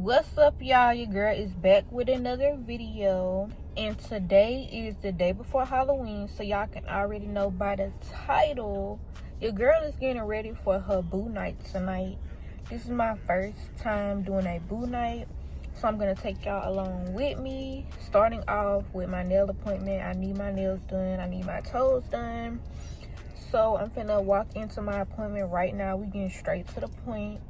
What's up, y'all? Your girl is back with another video, and today is the day before Halloween, so y'all can already know by the title, your girl is getting ready for her boo night tonight. This is my first time doing a boo night, so I'm gonna take y'all along with me. Starting off with my nail appointment. I need my nails done, I need my toes done, so I'm finna walk into my appointment right now. We getting straight to the point.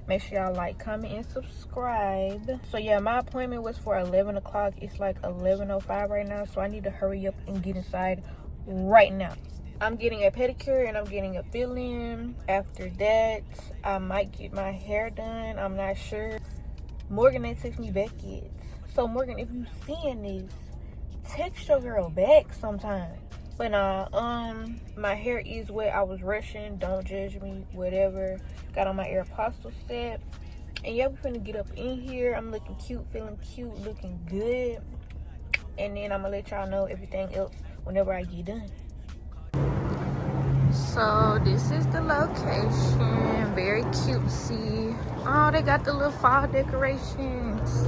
Make sure y'all like, comment, and subscribe. So yeah, my appointment was for 11 o'clock. It's like 11:05 right now, so I need to hurry up and get inside right now. I'm getting a pedicure and I'm getting a fill-in. After that, I might get my hair done. I'm not sure. Morgan ain't text me back yet. So Morgan, if you seeing this, text your girl back sometime. But my hair is wet. I was rushing. Don't judge me. Whatever. Got on my Aeropostale set. And yeah, we're finna get up in here. I'm looking cute, feeling cute, looking good. And then I'm gonna let y'all know everything else whenever I get done. So this is the location. Very cutesy. Oh, they got the little fall decorations.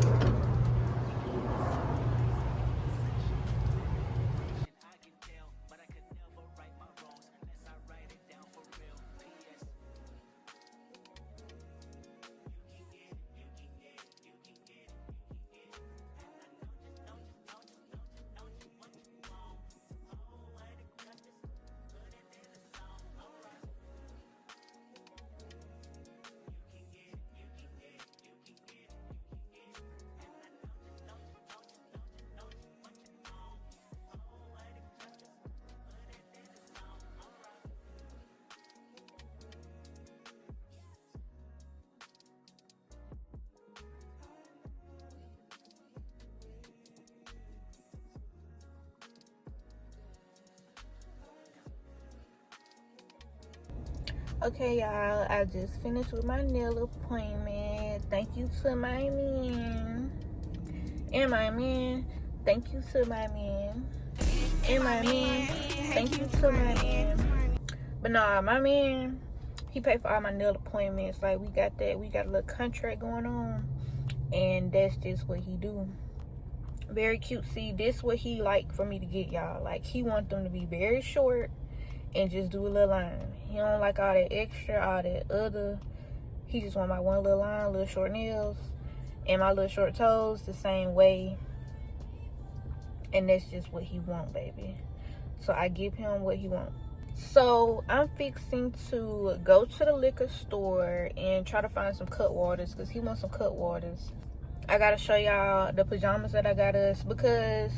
Okay, y'all, I just finished with my nail appointment. Thank you to my man. And my man. Thank you to my man. And my man. Thank you to my man. But nah, my man, he paid for all my nail appointments. Like, we got a little contract going on. And that's just what he do. Very cute. See, this what he like for me to get, y'all. Like, he want them to be very short and just do a little line. He don't like all that extra, all that other. He just want my one little line, little short nails, and my little short toes the same way. And that's just what he want, baby. So I give him what he want. So I'm fixing to go to the liquor store and try to find some cut waters, because he wants some cut waters. I gotta show y'all the pajamas that I got us, because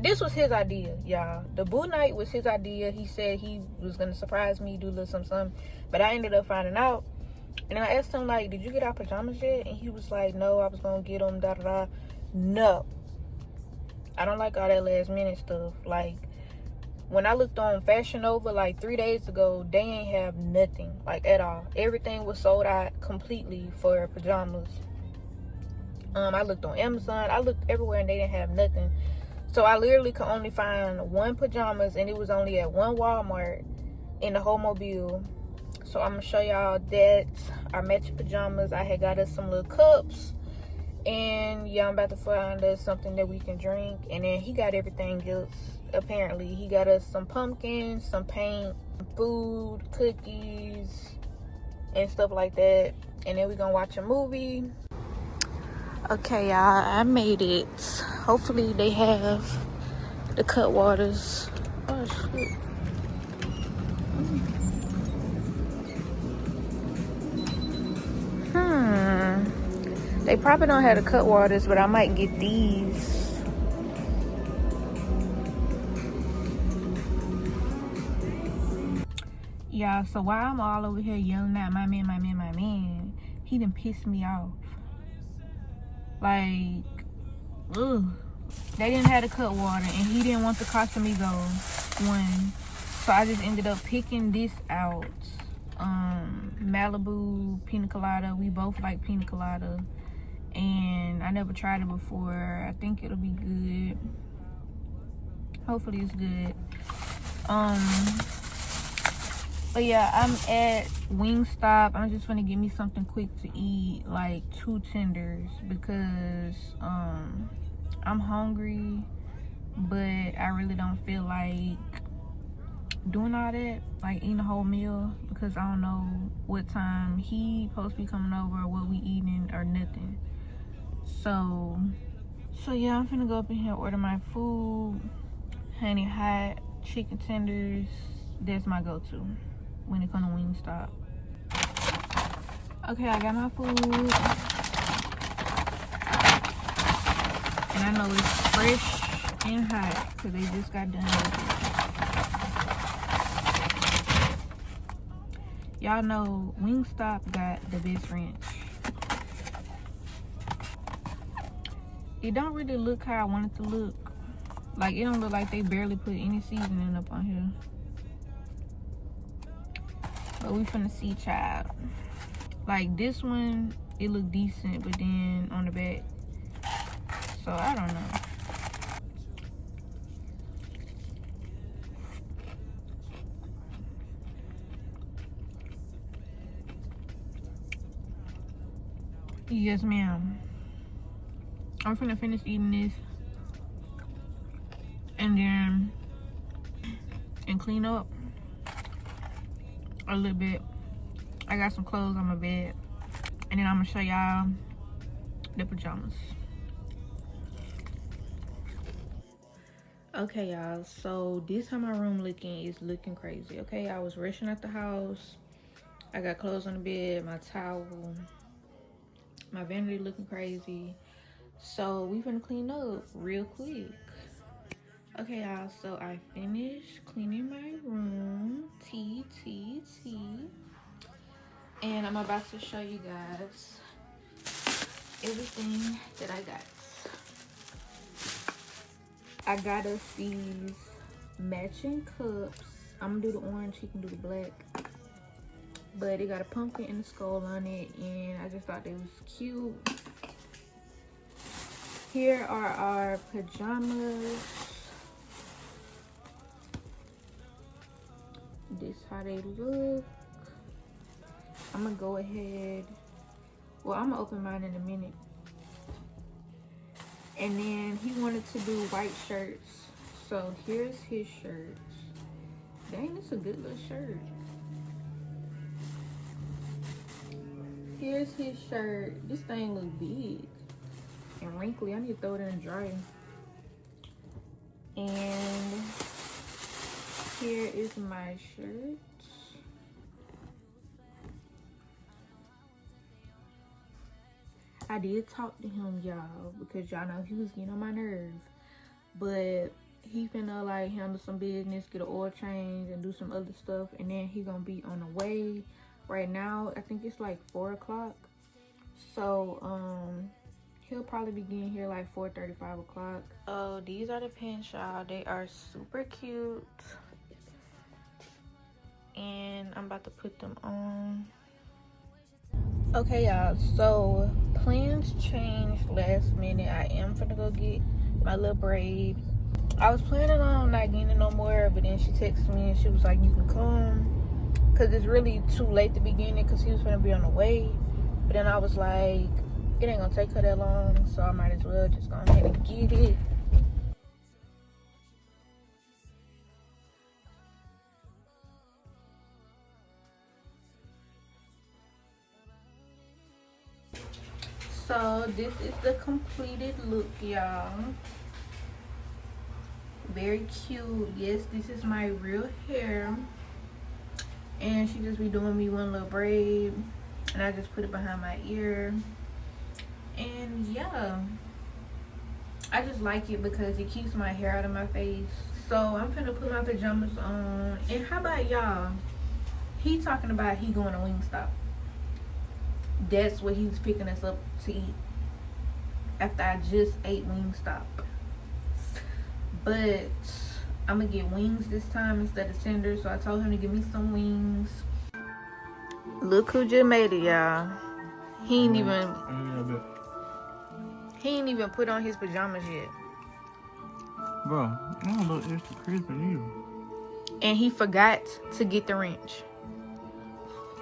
this was his idea, y'all. The boo night was his idea. He said he was gonna surprise me, do a little something, but I ended up finding out. And then I asked him, like, did you get our pajamas yet? And he was like, no, I was gonna get them, da da da. No, I don't like all that last minute stuff. Like, when I looked on Fashion Nova like 3 days ago, they ain't have nothing, like, at all. Everything was sold out completely for pajamas. I looked on Amazon, I looked everywhere, and they didn't have nothing. So I literally could only find one pajamas, and it was only at one Walmart in the whole Mobile. So I'm gonna show y'all that our matching pajamas. I had got us some little cups, and yeah, I'm about to find us something that we can drink. And then he got everything else. Apparently, he got us some pumpkins, some paint, food, cookies, and stuff like that. And then we're gonna watch a movie. Okay, y'all, I made it. Hopefully they have the cut waters. Oh shit. They probably don't have the cut waters, but I might get these. Yeah, so while I'm all over here yelling at my man, he done pissed me off. Like, ugh. They didn't have the cut water, and he didn't want the Casamigos one. So I just ended up picking this out. Malibu Pina Colada. We both like Pina Colada. And I never tried it before. I think it'll be good. Hopefully it's good. But yeah, I'm at Wingstop. I'm just gonna get me something quick to eat, like 2 tenders, because I'm hungry, but I really don't feel like doing all that, like eating a whole meal, because I don't know what time he supposed to be coming over or what we eating or nothing. So yeah, I'm finna go up in here, order my food. Honey hot chicken tenders, that's my go-to when it comes to Wingstop. Okay, I got my food, and I know it's fresh and hot because they just got done with it. Y'all know Wingstop got the best ranch. It don't really look how I want it to look. Like, it don't look like they barely put any seasoning up on here. But we finna see, child. Like, this one, it look decent, but then on the back. So, I don't know. Yes, ma'am. I'm finna finish eating this. And clean up a little bit. I got some clothes on my bed, and then I'm gonna show y'all the pajamas. Okay, y'all, so this how my room looking. Is looking crazy. Okay, I was rushing out the house. I got clothes on the bed, my towel, my vanity looking crazy. So we finna clean up real quick. Okay, y'all, so I finished cleaning my room. And I'm about to show you guys everything that I got. I got us these matching cups. I'm gonna do the orange, he can do the black. But it got a pumpkin and a skull on it, and I just thought they was cute. Here are our pajamas. This how they look. I'm gonna go ahead, well, I'm gonna open mine in a minute. And then he wanted to do white shirts, so here's his shirts. Dang, this is a good little shirt. Here's his shirt. This thing look big and wrinkly. I need to throw it in the dryer. And here is my shirt. I did talk to him, y'all, because y'all know he was getting on my nerves. But he finna like handle some business, get an oil change, and do some other stuff. And then he gonna be on the way. Right now, I think it's like 4 o'clock. So, he'll probably be getting here like 4:30, 5 o'clock. Oh, these are the pants, y'all. They are super cute. And I'm about to put them on. Okay, y'all, so plans changed last minute. I am finna go get my little braid. I was planning on not getting it no more, but then she texted me and she was like, you can come, because it's really too late to begin it, because he was gonna be on the way. But then I was like, it ain't gonna take her that long, so I might as well just go ahead and get it. So this is the completed look, y'all. Very cute. Yes, this is my real hair, and she just be doing me one little braid, and I just put it behind my ear. And yeah, I just like it because it keeps my hair out of my face. So I'm finna put my pajamas on. And how about y'all, he talking about he going to Wingstop. That's what he's picking us up to eat after I just ate Wingstop. But I'm gonna get wings this time instead of tenders, so I told him to give me some wings. Look who just made it, y'all. He ain't even put on his pajamas yet. Bro, I don't look extra crispy either. And he forgot to get the wrench.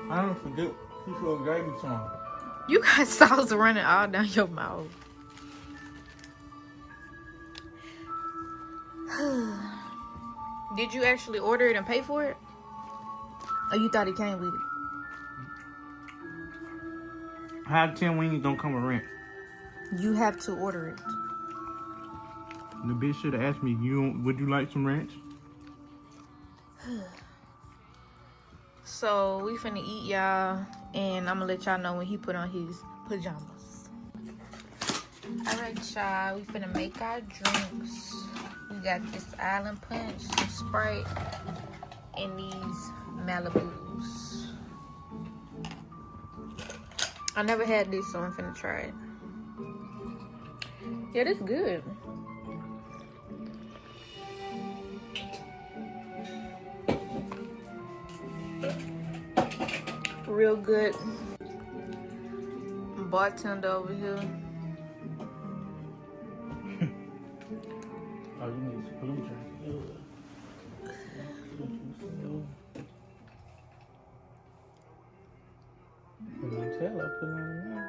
I don't forget. He should have gave me some. You got sauce running all down your mouth. Did you actually order it and pay for it? Or you thought it came with it? How 10 wings don't come with rent? You have to order it. The bitch should have asked me, would you like some ranch? So we finna eat, y'all, and I'm gonna let y'all know when he put on his pajamas. Alright, y'all, we finna make our drinks. We got this Island Punch, some Sprite, and these Malibus. I never had this, so I'm finna try it. Yeah, this good. Real good. Bartender over here. Oh, you need some blue drink. You can tell I put on there.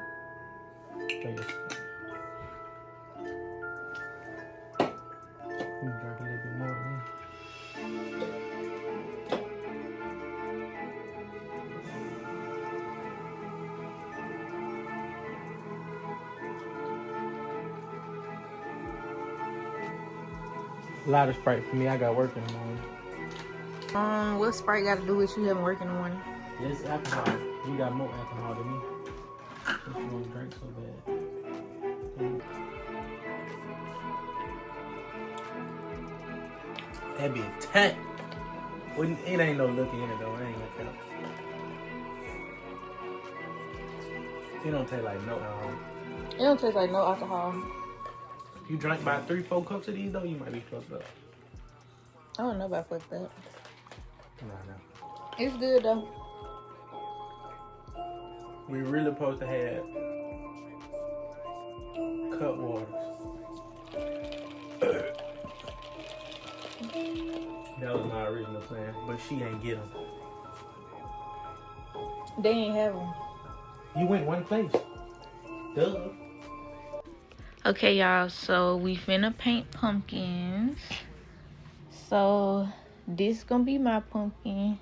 You drink a little bit more than me. A lot of Sprite for me. I got work in the morning. What Sprite got to do with you having work in the morning? It's alcohol. You got more alcohol than me. If you want to drink so bad. That be a tank. It ain't no looking in it though. I ain't gonna count. It don't taste like no alcohol. It don't taste like no alcohol. If you drink about 3-4 cups of these though, you might be fucked up. I don't know about fucked up. No. It's good though. We really supposed to have cut waters. That was my original plan, but she ain't get them. They ain't have them. You went one place. Duh. Okay, y'all, so we finna paint pumpkins. So this gonna be my pumpkin,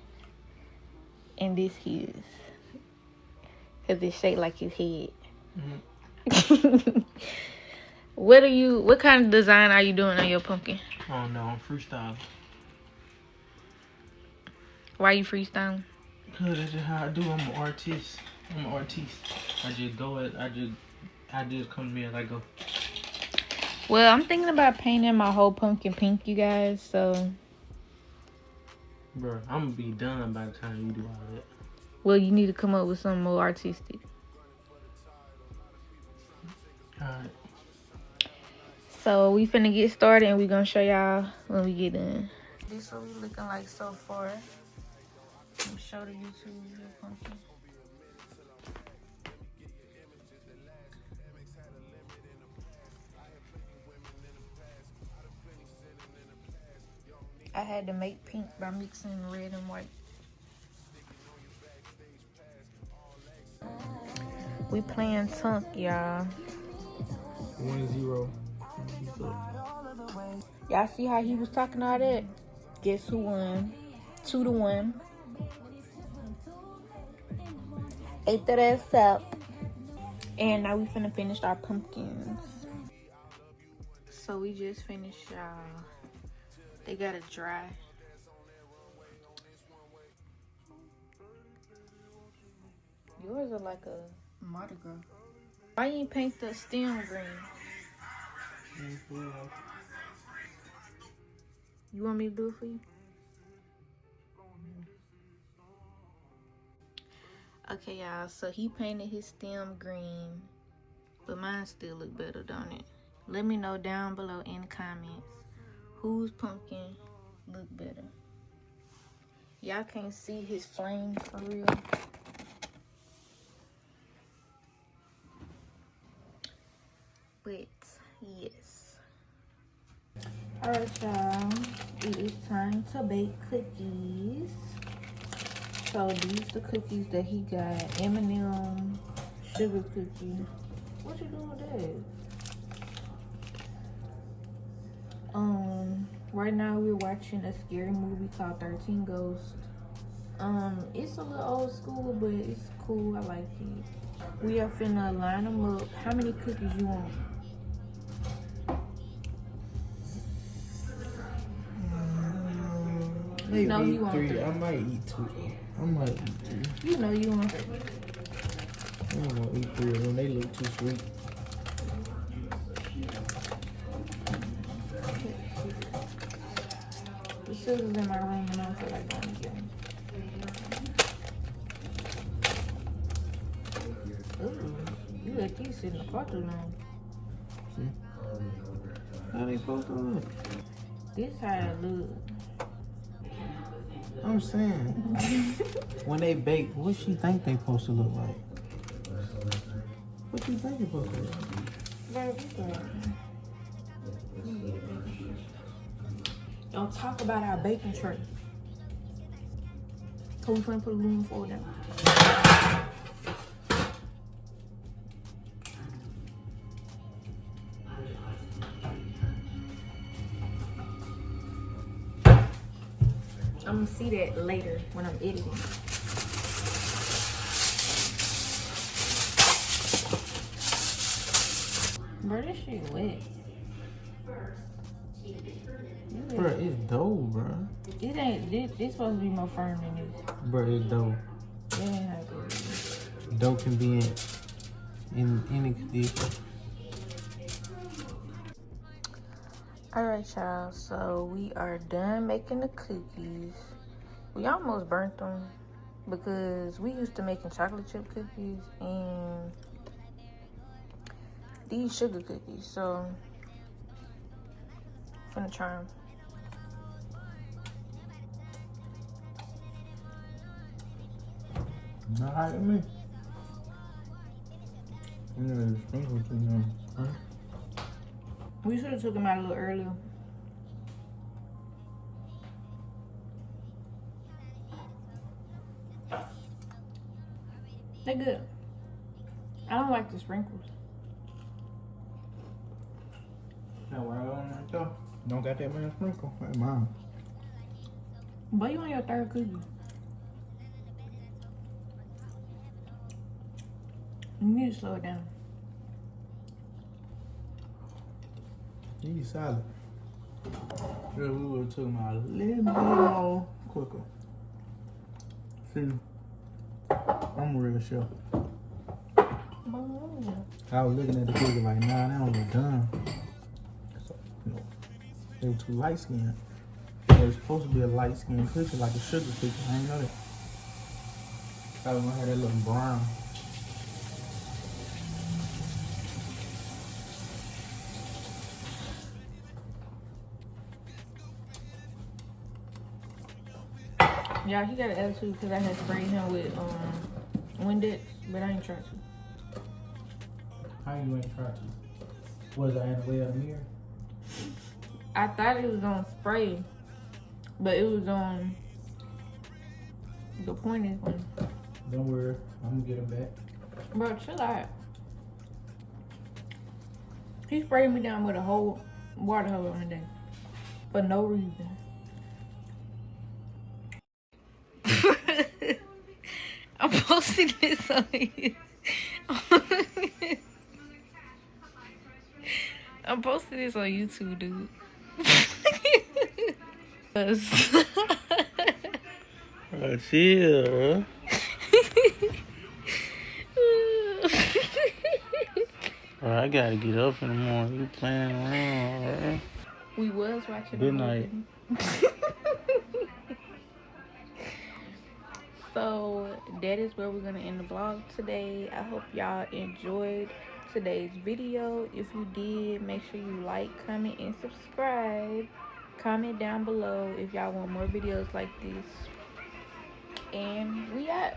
and this his, cause it's shaped like his head. Mm-hmm. What kind of design are you doing on your pumpkin? Oh no, I'm freestyling. Why you freestyling? Cause that's just how I do. I'm an artist. I just go at. I just come to me as I go. Well, I'm thinking about painting my whole pumpkin pink, you guys. So, bro, I'm gonna be done by the time you do all that. Well, you need to come up with something more artistic. All right. So we finna get started, and we gonna show y'all when we get done. This is what we looking like so far. I'm show the YouTube your pumpkin. I had to make pink by mixing red and white. We playing Tunk, y'all. 1-0. Y'all see how he was talking all that? Guess who won? 2-1. Ate that ass up. And now we finna finish our pumpkins. So we just finished, y'all. They gotta dry. Yours are like a Mardi Gras. Why you ain't paint the stem green? You want me to do it for you? Okay, y'all. So he painted his stem green, but mine still look better, don't it? Let me know down below in the comments whose pumpkin look better. Y'all can't see his flame for real. But yes. Alright, y'all. It is time to bake cookies. So these the cookies that he got. M&M sugar cookie. What you doing with that? Right now we're watching a scary movie called 13 Ghosts. It's a little old school, but it's cool. I like it. We are finna line them up. How many cookies you want? Maybe No, you want 3. 3. I might eat 2. I might eat 3. You know you want 3. I don't want to eat 3 of them. They look too sweet. The scissors in my room and I don't feel like going to get them. Ooh, you let these sit in the car too long. See? How they supposed to look? This how it look. I'm saying, when they bake, what she think they supposed to look like? What you think they supposed to look like? Don't talk about our baking tray. So we finna put aluminum foil down. I'm gonna see that later when I'm editing. Bro, this shit wet. Bro, it's dough, bro. It ain't. This supposed to be more firm than this. Bro, it's dough. It ain't how it goes. Dough can be in any condition. Alright, y'all. So we are done making the cookies. We almost burnt them because we used to making chocolate chip cookies and these sugar cookies. So I'm finna try them. Not hot at me. You know, the sprinkles too young. Huh? We should have took them out a little earlier. They're good. I don't like the sprinkles. That what I want right there. Don't got that many sprinkles. Like mine. But you on your third cookie. You need to slow it down. He's solid. Yeah, we would have took them out a little bit more quicker. See, I'm a real chef. I was looking at the cookie like, nah, they don't look done. So, you know, they were too light skinned. They were supposed to be a light skinned cookie, like a sugar cookie. I didn't know that. I was gonna have that little brown. Yeah, he got an attitude because I had sprayed him with Windex, but I ain't tried to. How you ain't try to? Was I in the way of the mirror? I thought it was on spray, but it was on the pointed one. Don't worry, I'm gonna get him back. Bro, chill out. He sprayed me down with a whole water hose one day for no reason. I'm posting this on you. I'm posting this on YouTube, dude. Chill. I gotta get up in the morning. You playing around, We was watching. Good night. So that is where we're gonna end the vlog today. I hope y'all enjoyed today's video. If you did, make sure you like, comment, and subscribe. Comment down below if y'all want more videos like this. And we out.